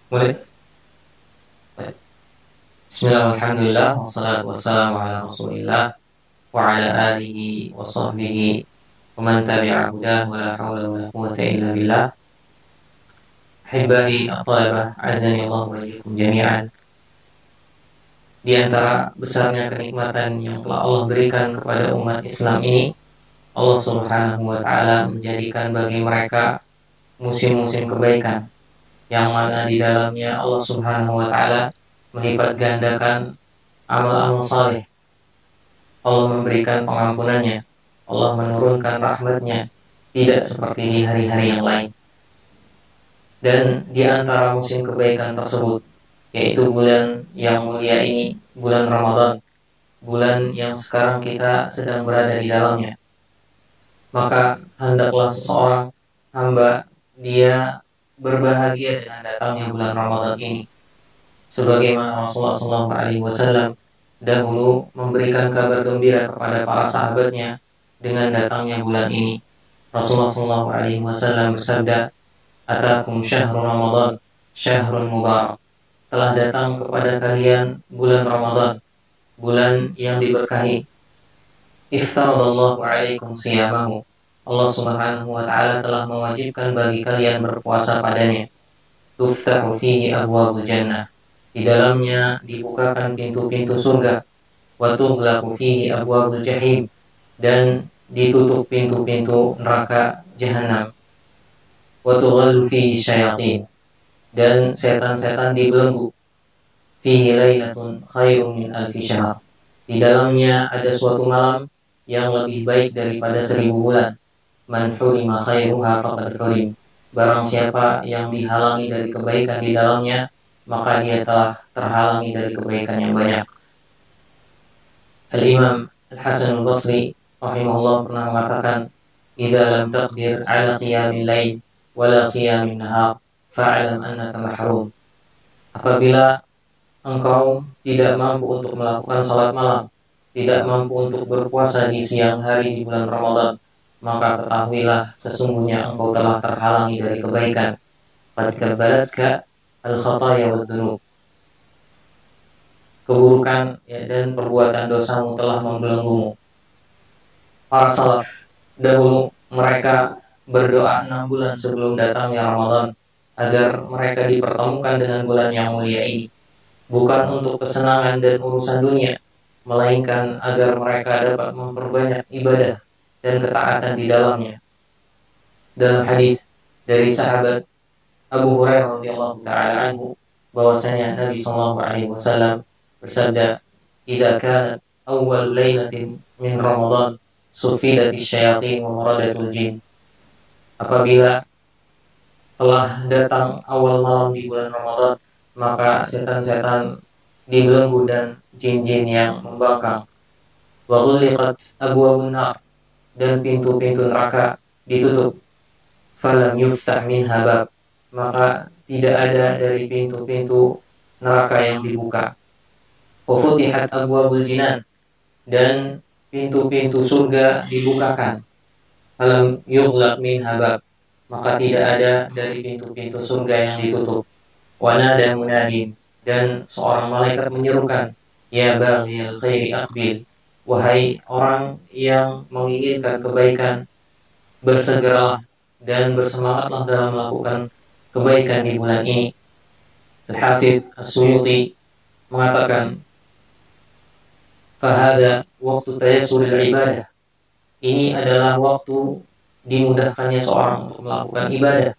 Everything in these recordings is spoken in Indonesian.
Boleh? Baik. Bismillah, alhamdulillah, wassalatu wassalamu ala rasulillah wa ala alihi wa sahbihi wa man tabi'a hudah wa la hawla wa la quwwata illa billah. Ahibba'i at-talabah, azani Allah wa iyyakum jami'an. Di antara besarnya kenikmatan yang telah Allah berikan kepada umat Islam ini, Allah Subhanahu wa taala menjadikan bagi mereka musim-musim kebaikan yang mana di dalamnya Allah Subhanahu wa taala melipat gandakan amal-amal saleh. Allah memberikan pengampunannya, Allah menurunkan rahmatnya, tidak seperti di hari-hari yang lain. Dan di antara musim kebaikan tersebut, yaitu bulan yang mulia ini, bulan Ramadan, bulan yang sekarang kita sedang berada di dalamnya, maka hendaklah seseorang hamba dia berbahagia dengan datangnya bulan Ramadan ini, sebagaimana Rasulullah SAW dahulu memberikan kabar gembira kepada para sahabatnya dengan datangnya bulan ini. Rasulullah SAW bersabda, "Atakum syahrul Ramadan, syahrun mubarak." Telah datang kepada kalian bulan Ramadan, bulan yang diberkahi. Iftaradallahu alaikum siyamahu. Allah Subhanahu wa taala telah mewajibkan bagi kalian berpuasa padanya. Tuftahu fihi abwabul jannah. Di dalamnya dibukakan pintu-pintu surga. Wa tughlaqu fihi abwabul jahim, dan ditutup pintu-pintu neraka jahanam. Wa tughallu fihi syayatin, dan setan-setan dibelenggu. Fihi lailatun khairun min alfi syahr. Di dalamnya ada suatu malam yang lebih baik daripada 1000 bulan. Man hurima khairuha faqad hurim. Barang siapa yang dihalangi dari kebaikan di dalamnya, maka dia telah terhalangi dari kebaikan yang banyak. Al-Imam Al-Hasan Al-Basri rahimahullah pernah mengatakan, "Idza lam taqdir ala qiyamil lail wala siyamin nahar, fa'lam annaka mahrum." Apabila engkau tidak mampu untuk melakukan salat malam, tidak mampu untuk berpuasa di siang hari di bulan Ramadan, maka ketahuilah sesungguhnya engkau telah terhalangi dari kebaikan. Qad kabbalatka al-khataya wa dzunub. Keburukan dan perbuatan dosamu telah membelenggumu. Para salaf dahulu mereka berdoa 6 bulan sebelum datangnya Ramadan agar mereka dipertemukan dengan bulan yang mulia ini, bukan untuk kesenangan dan urusan dunia, melainkan agar mereka dapat memperbanyak ibadah dan ketaatan di dalamnya. Dalam hadis dari sahabat Abu Hurairah radhiyallahu taala anhu, bahwasanya Nabi sallallahu alaihi wasallam bersabda, "Idza kanat awwal lailatin min Ramadan, sufidatis syayatin wa maradatul jin." Apabila telah datang awal malam di bulan Ramadan, maka setan-setan dibelenggu dan jin-jin yang membangkang. Wa ghulliqat abwabun nar, dan pintu-pintu neraka ditutup. Falam yuftah minha bab, maka tidak ada dari pintu-pintu neraka yang dibuka. Wa futihat abwabul jinan, dan pintu-pintu surga dibukakan. Falam yughlaq minha bab, maka tidak ada dari pintu-pintu surga yang ditutup. Wa nada munadin, dan seorang malaikat menyerukan, "Ya baghiyal khairi aqbil." Wahai orang yang menginginkan kebaikan, bersegeralah dan bersemangatlah dalam melakukan kebaikan di bulan ini. Al-Hafidz As-Suyuti mengatakan, "Fahada waktu tayassuril ibadah." Ini adalah waktu dimudahkannya seorang untuk melakukan ibadah.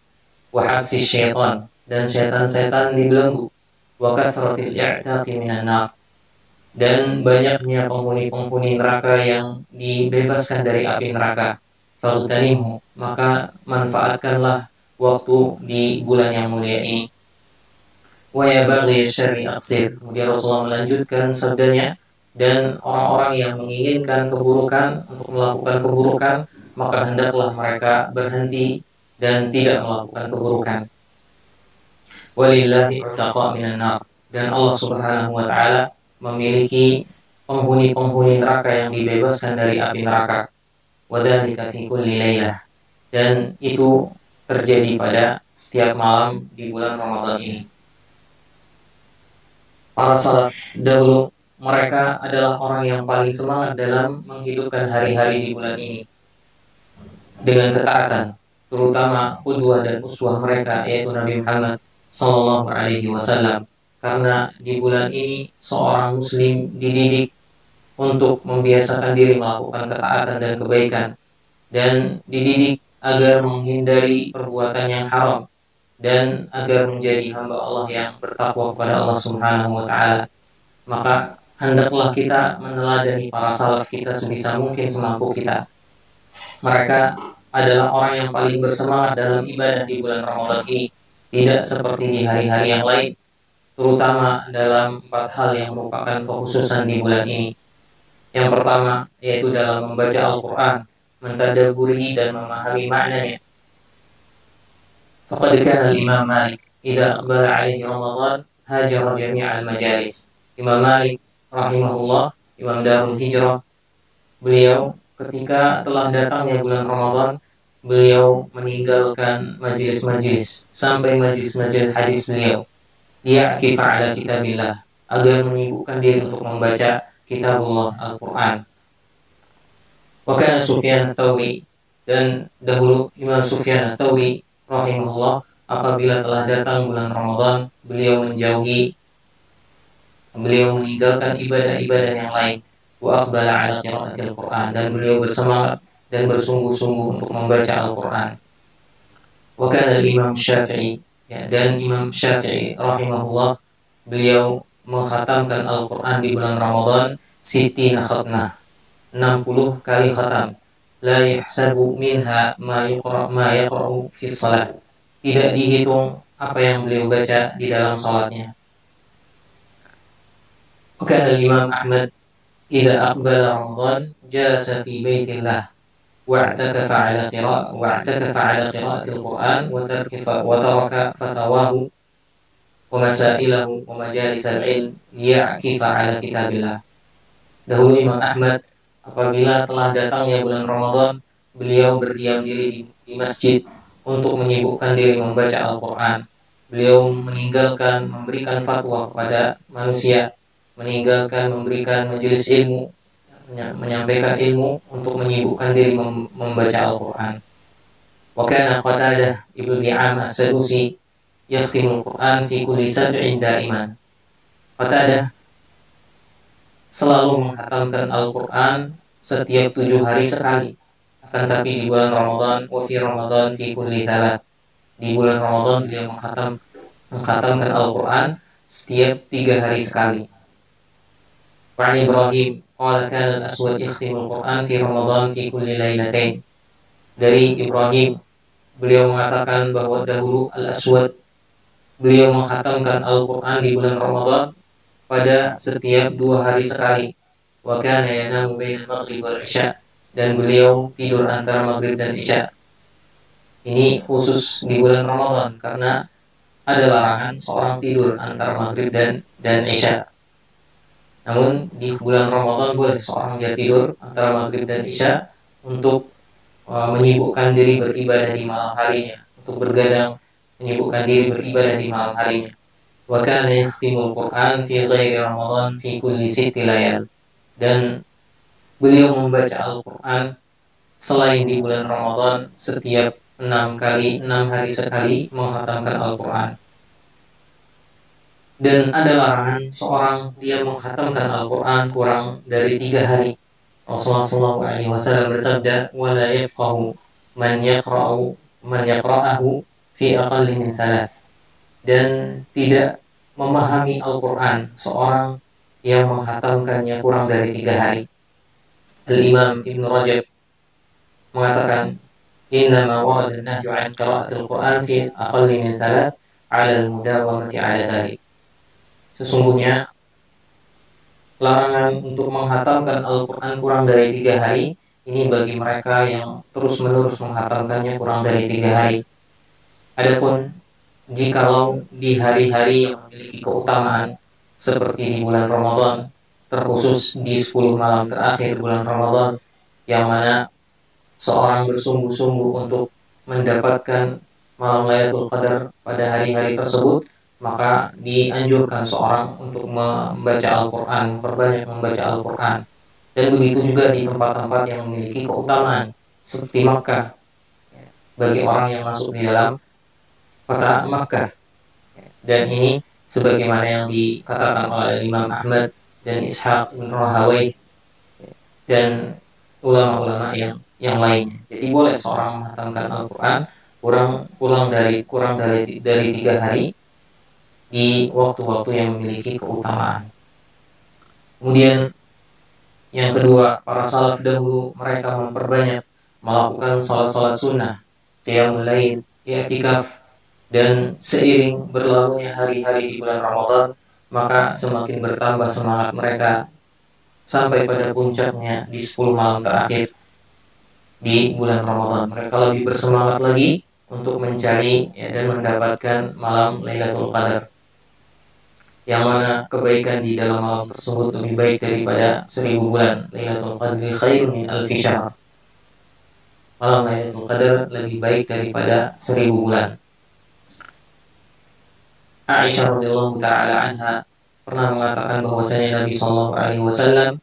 Wa habsi syaitan, dan setan-setan dibelenggu. Wa kathratil i'taqi minan nar, dan banyaknya penghuni-penghuni neraka yang dibebaskan dari api neraka. Faghtanimhu, maka manfaatkanlah waktu di bulan yang mulia ini. Wa ya baghi syarri aqsir. Kemudian Rasulullah melanjutkan sabdanya, dan orang-orang yang menginginkan keburukan untuk melakukan keburukan, maka hendaklah mereka berhenti dan tidak melakukan keburukan. Walillahi utaqa minan nar, dan Allah Subhanahu wa taala memiliki penghuni-penghuni neraka yang dibebaskan dari api neraka. Wadzalika fi kulli lailah, dan itu terjadi pada setiap malam di bulan Ramadan ini. Para salaf dahulu, mereka adalah orang yang paling semangat dalam menghidupkan hari-hari di bulan ini dengan ketaatan, terutama qudwah dan uswah mereka yaitu Nabi Muhammad sallallahu alaihi wasallam. Karena di bulan ini seorang muslim dididik untuk membiasakan diri melakukan ketaatan dan kebaikan, dan dididik agar menghindari perbuatan yang haram, dan agar menjadi hamba Allah yang bertakwa kepada Allah Subhanahu wa taala. Maka hendaklah kita meneladani para salaf kita sebisa mungkin semampu kita. Mereka adalah orang yang paling bersemangat dalam ibadah di bulan Ramadan ini, tidak seperti di hari-hari yang lain, terutama dalam 4 hal yang merupakan kekhususan di bulan ini. Yang pertama yaitu dalam membaca Al-Quran, mentadabburi dan memahami maknanya. Faqad kana al-Imam Malik idza aqbala alaihi Ramadan hajara jami'al majalis. Imam Malik rahimahullah, Imam Darul Hijrah, beliau ketika telah datangnya bulan Ramadan, beliau meninggalkan majelis-majelis sampai majelis-majelis hadis beliau. Dia kifa ala kitabillah, agar menyibukkan diri untuk membaca kitabullah Al-Quran. Wa kana Sufyan Ats-Tsauri, dan dahulu Imam Sufyan Ats-Tsauri rahimahullah, apabila telah datang bulan Ramadan, beliau meninggalkan ibadah-ibadah yang lain. Wa aqbala ala qiraatil Quran, dan beliau bersemangat dan bersungguh-sungguh untuk membaca Al-Quran. Wa kana Imam Syafi'i, dan Imam Syafi'i rahimahullah, beliau mengkhatamkan Al-Quran di bulan Ramadan sitina khatmah, 60 kali khatam. La yahsabu minha ma yaqra'u fi salat, tidak dihitung apa yang beliau baca di dalam salatnya. Kana Imam Ahmad idza aqbala Ramadan jalasa fi baitillah wa'takafa ala qira'atil Quran wa taraka fatawahu wa masailahu wa majalisal ilm liya'kifa ala kitabillah. Dahulu Imam Ahmad apabila telah datangnya bulan Ramadan, beliau berdiam diri di masjid untuk menyibukkan diri membaca Al-Quran. Beliau meninggalkan memberikan fatwa kepada manusia, meninggalkan memberikan majelis ilmu, menyampaikan ilmu, untuk menyibukkan diri membaca Al-Quran. Wa kana Qatadah ibnu Di'am As-Sadusi yakhtimul Quran fi kulli sab'in da'iman. Qatadah selalu menghatamkan Al-Quran setiap 7 hari sekali. Akan tapi di bulan Ramadan, wa fi Ramadan fi kulli thalath, di bulan Ramadan beliau menghatamkan Al-Quran setiap 3 hari sekali. Wa Ibrahim qala kana al-Aswad yakhtimul Quran fi Ramadan fi kulli lailatain. Dari Ibrahim, beliau mengatakan bahwa dahulu Al-Aswad, beliau menghatamkan Al-Quran di bulan Ramadan pada setiap 2 hari sekali. Wa kana yanamu bainal maghrib wal isya, dan beliau tidur antara maghrib dan isya. Ini khusus di bulan Ramadan karena ada larangan seorang tidur antara maghrib dan isya. Namun di bulan Ramadan boleh seorang dia tidur antara maghrib dan isya untuk menyibukkan diri beribadah di malam harinya, untuk bergadang menyibukkan diri beribadah di malam harinya. Wa kana yakhtimul Quran fi ghairi Ramadan fi kulli 6 layal, dan beliau membaca Al-Quran selain di bulan Ramadan setiap 6 hari sekali menghatamkan Al-Quran. Dan ada larangan seorang dia menghatamkan Al-Quran kurang dari 3 hari. Rasulullah SAW bersabda, wa la yafqahu man yaqra'ahu fi aqalli min 3, dan tidak memahami Al-Quran seorang yang menghatamkannya kurang dari 3 hari. Al-Imam Ibn Rajab mengatakan, innama warada nahyu an qira'atil Quran fi aqalli min 3 ala al-mudawamati ala dhalik. Sesungguhnya larangan untuk menghatamkan Al-Quran kurang dari 3 hari ini bagi mereka yang terus-menerus menghatamkannya kurang dari 3 hari. Adapun jikalau di hari-hari yang memiliki keutamaan seperti di bulan Ramadan, terkhusus di 10 malam terakhir bulan Ramadan, yang mana seorang bersungguh-sungguh untuk mendapatkan malam Lailatul Qadar pada hari-hari tersebut, maka dianjurkan seorang untuk membaca Al-Quran, memperbanyak membaca Al-Quran. Dan begitu juga di tempat-tempat yang memiliki keutamaan seperti Makkah, bagi orang yang masuk di dalam kota Makkah. Dan ini sebagaimana yang dikatakan oleh Imam Ahmad dan Ishaq bin Rahawai dan ulama-ulama yang lainnya. Jadi boleh seorang menghatamkan Al-Quran kurang dari 3 hari di waktu-waktu yang memiliki keutamaan. Kemudian yang kedua, para salaf dahulu mereka memperbanyak melakukan salat-salat sunnah, qiyamul lail, i'tikaf, dan seiring berlalunya hari-hari di bulan Ramadan, maka semakin bertambah semangat mereka sampai pada puncaknya di 10 malam terakhir di bulan Ramadan. Mereka lebih bersemangat lagi untuk mencari dan mendapatkan malam Lailatul Qadar, yang mana kebaikan di dalam malam tersebut lebih baik daripada 1000 bulan. Lailatul Qadri khairun min alfi syahr. Malam Lailatul Qadar lebih baik daripada 1000 bulan. Aisyah radhiyallahu taala anha pernah mengatakan bahwasanya Nabi sallallahu alaihi wasallam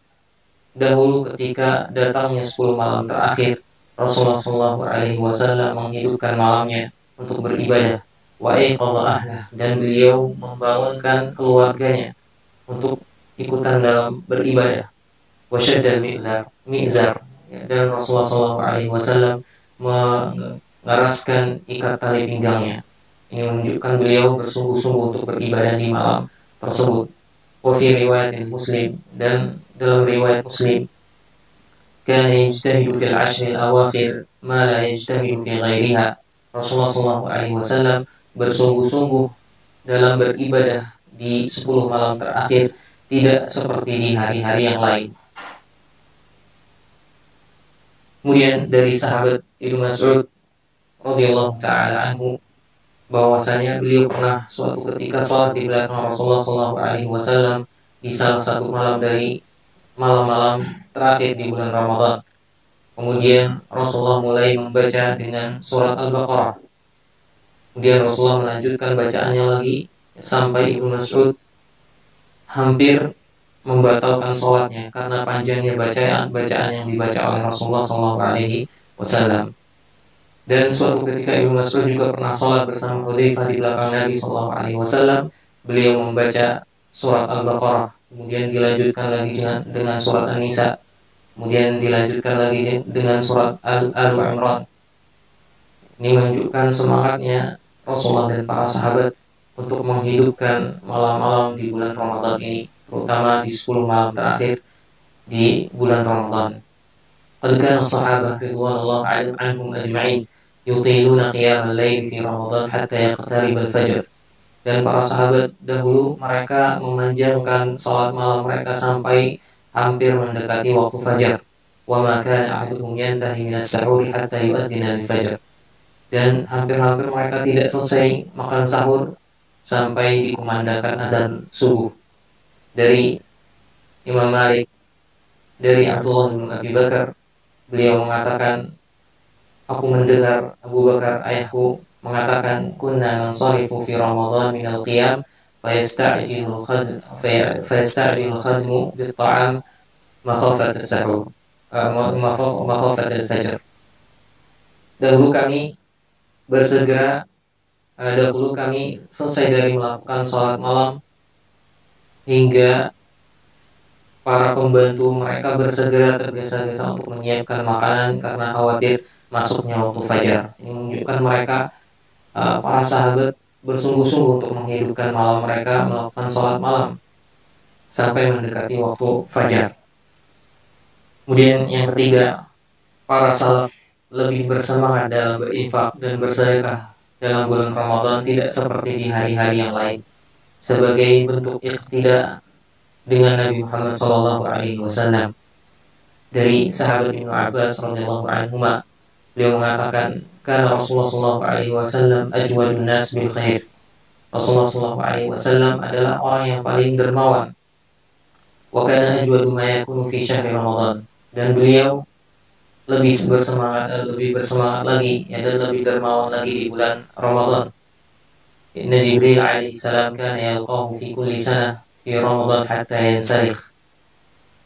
dahulu ketika datangnya 10 malam terakhir, Rasulullah sallallahu alaihi wasallam menghidupkan malamnya untuk beribadah, wa aiqadha ahlah, dan beliau membangunkan keluarganya untuk ikutan dalam beribadah, wa syaddal mi'zar, dan Rasulullah sallallahu alaihi wasallam mengeraskan ikat tali pinggangnya. Ini menunjukkan beliau bersungguh-sungguh untuk beribadah di malam tersebut. Wa fi riwayat Muslim, dan dalam riwayat Muslim, kana yajtahidu fil ashril awakhir ma la yajtahidu fi ghairiha. Rasulullah sallallahu alaihi wasallam bersungguh-sungguh dalam beribadah di 10 malam terakhir, tidak seperti di hari-hari yang lain. Kemudian dari sahabat Ibnu Mas'ud radhiyallahu taala anhu bahwasanya beliau pernah suatu ketika salat di belakang Rasulullah sallallahu alaihi wasallam di salah satu malam dari malam-malam terakhir di bulan Ramadan. Kemudian Rasulullah mulai membaca dengan surat Al-Baqarah. Kemudian Rasulullah melanjutkan bacaannya lagi sampai Ibnu Mas'ud hampir membatalkan sholatnya karena panjangnya bacaan yang dibaca oleh Rasulullah SAW. Dan suatu ketika Ibnu Mas'ud juga pernah sholat bersama Hudzaifah di belakang Nabi SAW. Beliau membaca surat Al-Baqarah, kemudian dilanjutkan lagi dengan surat An-Nisa, kemudian dilanjutkan lagi dengan surat Al-Imran. Ini menunjukkan semangatnya Rasulullah dan para sahabat untuk menghidupkan malam-malam di bulan Ramadan ini, terutama di 10 malam terakhir di bulan Ramadan. Qad kana as-sahabah ridwanullah anhum ajma'in yutiluna qiyamal lail fi Ramadan hatta yaqtarib al-fajr. Dan para sahabat dahulu mereka memanjangkan salat malam mereka sampai hampir mendekati waktu fajar. Wa ma kana ahaduhum yantahi min as-sahur hatta yu'adhdhina al-fajr. Dan hampir-hampir mereka tidak selesai makan sahur sampai dikumandangkan azan subuh. Dari Imam Malik, dari Abdullah bin Abi Bakar, beliau mengatakan, aku mendengar Abu Bakar ayahku mengatakan, kunna nansarifu fi Ramadan min al-qiyam fayasta'jilu khadmu bit-ta'am makhafat as-sahur makhafat al-fajr. Dahulu kami selesai dari melakukan sholat malam hingga para pembantu mereka bersegera tergesa-gesa untuk menyiapkan makanan karena khawatir masuknya waktu fajar. Ini menunjukkan mereka, para sahabat bersungguh-sungguh untuk menghidupkan malam mereka, melakukan sholat malam sampai mendekati waktu fajar. Kemudian yang ketiga, para salaf lebih bersemangat dalam berinfak dan bersedekah dalam bulan Ramadan tidak seperti di hari-hari yang lain, sebagai bentuk iqtida dengan Nabi Muhammad SAW. Dari sahabat Ibnu Abbas radhiyallahu anhuma, beliau mengatakan, karena Rasulullah SAW ajwadun nas bil khair. Rasulullah SAW adalah orang yang paling dermawan. Wa kana ajwadu ma yakunu fi syahri Ramadan. Dan beliau lebih bersemangat lagi dan lebih dermawan lagi di bulan Ramadan. Inna Jibril alaihi salam kana yalqahu fi kulli sanah fi Ramadan hatta yansalikh.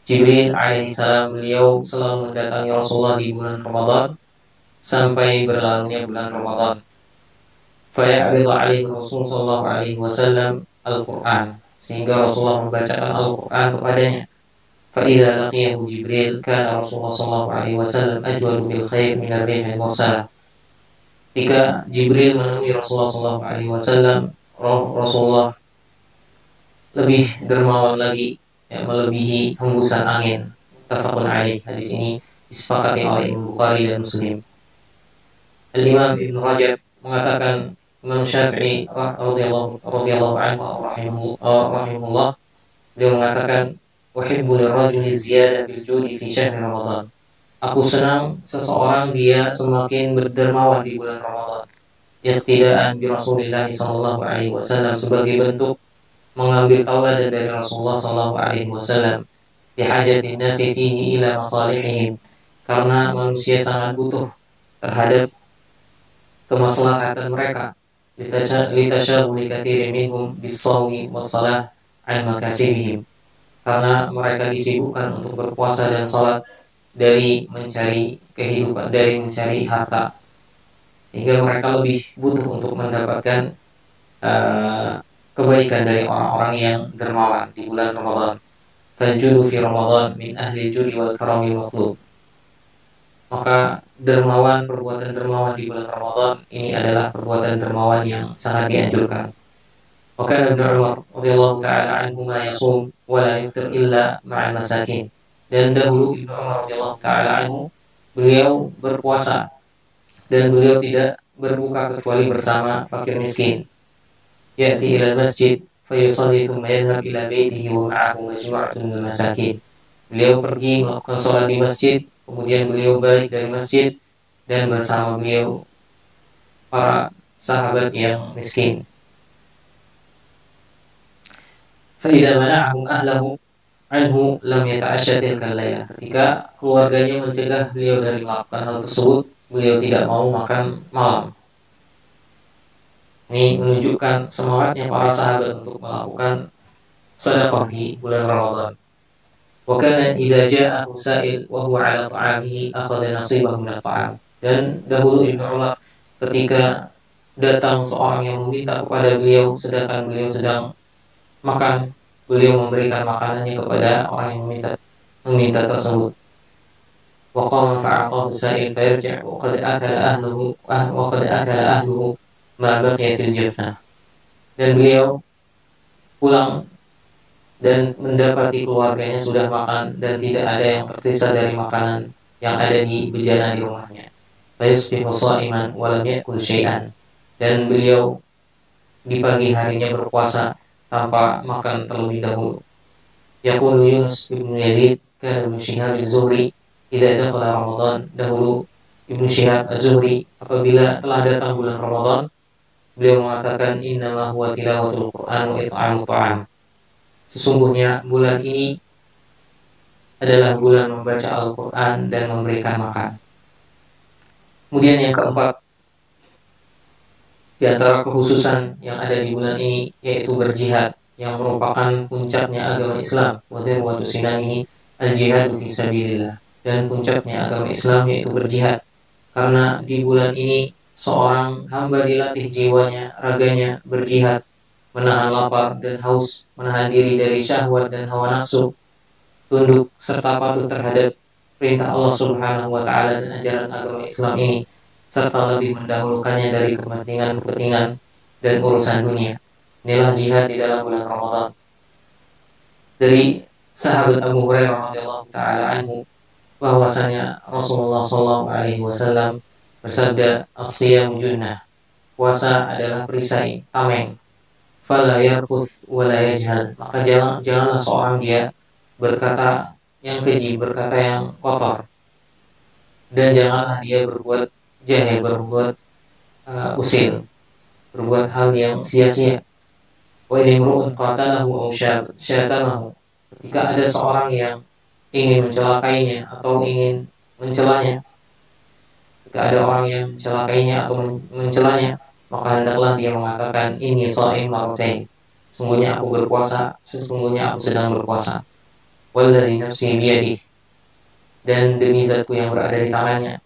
Jibril alaihi salam beliau selalu mendatangi Rasulullah di bulan Ramadan sampai berlalunya bulan Ramadan. Faya'ridu alaihi Rasul sallallahu alaihi wasallam Al-Quran, sehingga Rasulullah membacakan Al-Quran kepadanya. Fa'idha laqiyahu Jibril kana Rasulullah sallallahu alaihi wasallam ajwadu bil khair min ar-rihil mursalah. Ketika Jibril menemui Rasulullah sallallahu alaihi wasallam, Rasulullah lebih dermawan lagi, ya, melebihi hembusan angin. Muttafaqun alaih. Hadis ini disepakati oleh Imam Bukhari dan Muslim. Al-Imam Ibn Rajab mengatakan, Imam Syafi'i radhiyallahu anhu rahimahullah, beliau mengatakan, uhibbu lirrajuli ziyadah bil judi fi syahr Ramadan. Aku senang seseorang dia semakin berdermawan di bulan Ramadan. Iqtidaan bi Rasulillah sallallahu alaihi wasallam, sebagai bentuk mengambil tauladan dari Rasulullah sallallahu alaihi wasallam. Bi hajatin nasi fihi ila masalihihim, karena manusia sangat butuh terhadap kemaslahatan mereka. Litasyaghuli katsirin minhum bis-shawmi was-shalah an makasibihim, karena mereka disibukkan untuk berpuasa dan salat dari mencari kehidupan, dari mencari harta, sehingga mereka lebih butuh untuk mendapatkan kebaikan dari orang-orang yang dermawan di bulan Ramadan. Fal-judu fi Ramadan min ahli judi wal karami matlub. Maka dermawan, perbuatan dermawan di bulan Ramadan ini adalah perbuatan dermawan yang sangat dianjurkan. Wa kana Ibnu Umar radhiyallahu ta'ala anhuma yasum wa la yuftir illa ma'al masakin. Dan dahulu Ibnu Umar radhiyallahu ta'ala anhu, beliau berpuasa dan beliau tidak berbuka kecuali bersama fakir miskin. Ya'ti ila masjid fa yusalli thumma yadhhab ila baitihi wa ma'ahu majmu'atun min masakin. Beliau pergi melakukan salat di masjid, kemudian beliau balik dari masjid dan bersama beliau para sahabat yang miskin. Fa'idha mana'ahum ahlahu anhu lam yata'asya tilkal laylah. Ketika keluarganya mencegah beliau dari melakukan hal tersebut, beliau tidak mau makan malam. Ini menunjukkan semangatnya para sahabat untuk melakukan sedekah di bulan Ramadan. Wa kana idza ja'ahu sa'il wa huwa 'ala ta'amihi akhadha nasibahu min at-ta'am. Dan dahulu Ibnu Umar, ketika datang seorang yang meminta kepada beliau sedangkan beliau sedang makan, beliau memberikan makanannya kepada orang yang meminta tersebut. Wa qama fa'atahu sa'il fayarji' wa qad akala ahluhu ma baqiya fil jafnah. Dan beliau pulang dan mendapati keluarganya sudah makan dan tidak ada yang tersisa dari makanan yang ada di bejana di rumahnya. Fayusbihu sha'iman wa lam ya'kul syai'an. Dan beliau di pagi harinya berpuasa tanpa makan terlebih dahulu. Yaqulu Yunus ibn Yazid kana Ibnu Syihab az-Zuhri idza dakhala Ramadan. Dahulu Ibnu Syihab az-Zuhri apabila telah datang bulan Ramadan, beliau mengatakan innama huwa tilawatul Qur'an wa it'amut ta'am. Sesungguhnya bulan ini adalah bulan membaca Al-Quran dan memberikan makan. Kemudian yang keempat, di antara kekhususan yang ada di bulan ini yaitu berjihad, yang merupakan puncaknya agama Islam. Wa dhirwatu sinamihi al-jihadu fi sabilillah. Dan puncaknya agama Islam yaitu berjihad. Karena di bulan ini seorang hamba dilatih jiwanya, raganya berjihad, menahan lapar dan haus, menahan diri dari syahwat dan hawa nafsu, tunduk serta patuh terhadap perintah Allah Subhanahu wa ta'ala dan ajaran agama Islam ini, serta lebih mendahulukannya dari kepentingan-kepentingan dan urusan dunia. Inilah jihad di dalam bulan Ramadan. Dari sahabat Abu Hurairah radhiyallahu ta'ala anhu, bahwasanya Rasulullah sallallahu alaihi wasallam bersabda, as-siyam junnah, puasa adalah perisai, tameng. Fala yarfuth wa la yajhal. Maka janganlah seorang dia berkata yang keji, berkata yang kotor, dan janganlah dia berbuat jahil, berbuat usil, berbuat hal yang sia-sia. Wa in imru'un qatalahu aw syatamahu. Ketika ada seorang yang ingin mencelakainya atau ingin mencelanya, ketika ada orang yang mencelakainya atau mencelanya, maka hendaklah dia mengatakan ini shaim marratain, sungguhnya aku berpuasa, sesungguhnya aku sedang berpuasa. Walladzi nafsi biyadihi, dan demi zatku yang berada di tangannya,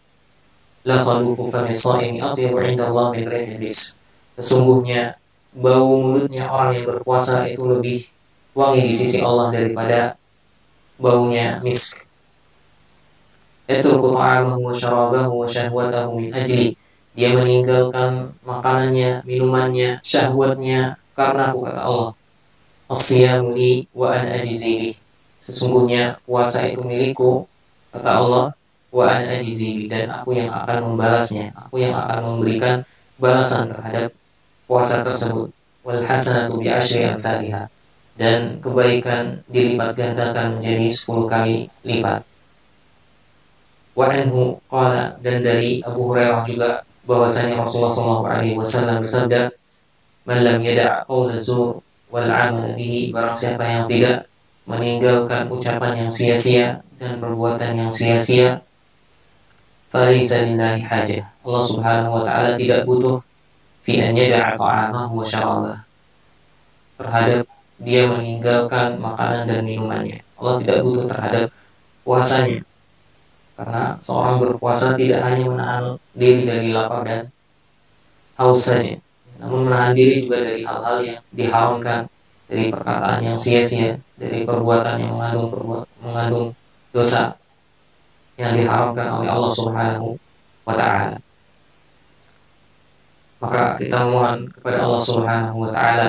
la khalufu fami shaimi atyabu 'inda Allah min rihil misk, sesungguhnya bau mulutnya orang yang berpuasa itu lebih wangi di sisi Allah daripada baunya misk. Yatruku ta'amahu wa syarabahu wa syahwatahu min ajli, dia meninggalkan makanannya, minumannya, syahwatnya karena aku, kata Allah. As-siyamu li wa ana ajzi bih, sesungguhnya puasa itu milikku, kata Allah, wa ana ajzi bih, dan aku yang akan membalasnya, aku yang akan memberikan balasan terhadap puasa tersebut. Wal hasanatu bi asyri amsalihha, dan kebaikan dilipat gandakan menjadi 10 kali lipat. Wa anhu qala, dan dari Abu Hurairah juga bahwasanya Rasulullah SAW bersabda, man lam yada' qaula zur wal 'amal bihi, barang siapa yang tidak meninggalkan ucapan yang sia-sia dan perbuatan yang sia-sia, falaysa lillahi hajah, Allah Subhanahu wa taala tidak butuh fi an yada'a ta'amahu wa syarabahu, terhadap dia meninggalkan makanan dan minumannya. Allah tidak butuh terhadap puasanya, karena seorang berpuasa tidak hanya menahan diri dari lapar dan haus saja, namun menahan diri juga dari hal-hal yang diharamkan, dari perkataan yang sia-sia, dari perbuatan yang mengandung dosa yang diharamkan oleh Allah Subhanahu wa ta'ala. Maka kita mohon kepada Allah Subhanahu wa ta'ala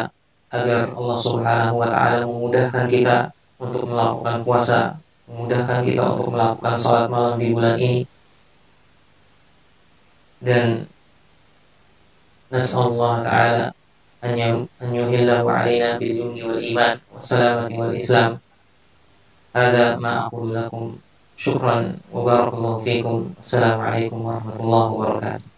agar Allah Subhanahu wa ta'ala memudahkan kita untuk melakukan puasa, memudahkan kita untuk melakukan salat malam di bulan ini, dan nas'alullah ta'ala an yuhillahu alaina bil yumni wal iman wassalamati wal islam. Hadza ma aqulu lakum, syukran wa barakallahu fikum. Assalamualaikum warahmatullahi wabarakatuh.